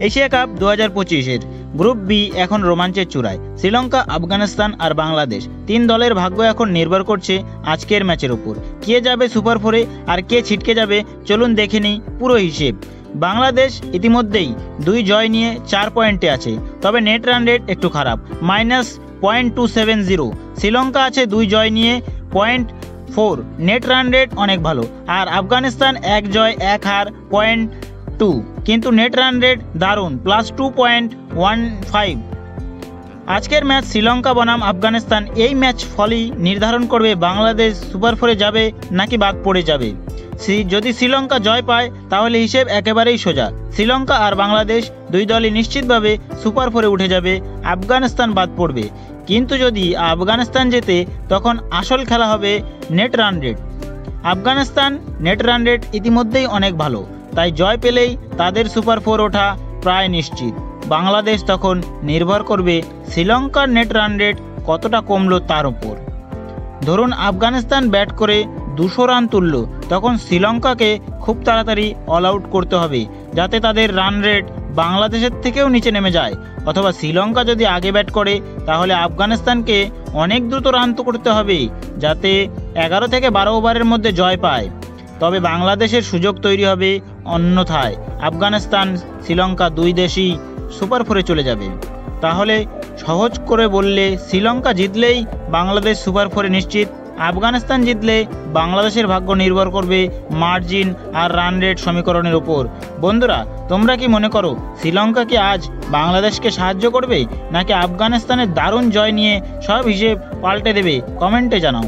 Asia cup 2025-এর group B এখন রোমাঞ্চের চূড়ায়। শ্রীলঙ্কা, আফগানিস্তান আর বাংলাদেশ, তিন দলের ভাগ্য এখন নির্ভর করছে আজকের ম্যাচের উপর। কে যাবে সুপার ফোরে আর কে ছিটকে যাবে, চলুন দেখে নিই পুরো হিসেব। বাংলাদেশ ইতিমধ্যেই 2 জয় নিয়ে 4 পয়েন্টে আছে, তবে নেট রান রেট একটু খারাপ, -.270। শ্রীলঙ্কা আছে 2 জয় নিয়ে 0.4, নেট রান রেট অনেক ভালো। আর আফগানিস্তান 1 জয় 1 হার 0.2, কিন্তু নেট রান রেট দারুণ, +2.15। আজকের ম্যাচ শ্রীলঙ্কা বনাম আফগানিস্তান, এই ম্যাচ ফলই নির্ধারণ করবে বাংলাদেশ সুপার ফোরে যাবে নাকি বাদ পড়ে যাবে। যদি শ্রীলঙ্কা জয় পায় তাহলে হিসেব একেবারেই সোজা, শ্রীলঙ্কা আর বাংলাদেশ 2 দলই নিশ্চিতভাবে সুপার ফোরে উঠে যাবে, আফগানিস্তান বাদ পড়বে। কিন্তু যদি আফগানিস্তান জেতে তখন আসল খেলা হবে net run rate. Afghanistan net run rate ইতিমধ্যেই অনেক ভালো, তাই জয় পেলেই তাদের সুপার ফোর ওঠা প্রায় নিশ্চিত। বাংলাদেশ তখন নির্ভর করবে শ্রীলঙ্কার নেট রান রেট কতটা কমলো তার উপর। ধরুন আফগানিস্তান ব্যাট করে 200 রান তুলল, তখন শ্রীলঙ্কাকে খুব তাড়াতাড়ি অল আউট করতে হবে যাতে তাদের রান রেট বাংলাদেশের থেকেও নিচে নেমে যায়। অথবা শ্রীলঙ্কা যদি আগে ব্যাট করে তাহলে আফগানিস্তানকে অনেক দ্রুত রান করতে হবে যাতে 11 থেকে 12 ওভারের মধ্যে জয় পায়। তবে বাংলাদেশের সুযোগ তৈরি হবে, অন্যথায় আফগানিস্তান শ্রীলঙ্কা 2 দেশই সুপার ফোরে চলে যাবে। তাহলে সহজ করে বললে শ্রীলঙ্কা জিতলেই বাংলাদেশ সুপার ফোরে নিশ্চিত, আফগানিস্তান জিতলে বাংলাদেশের ভাগ্য নির্ভর করবে মার্জিন আর রান রেট সমীকরণের উপর। বন্ধুরা, তোমরা কি মনে করো শ্রীলঙ্কা কি আজ বাংলাদেশকে সাহায্য করবে নাকি আফগানিস্তানের দারুণ জয় নিয়ে সব হিসেব পাল্টে দেবে? কমেন্টে জানাও।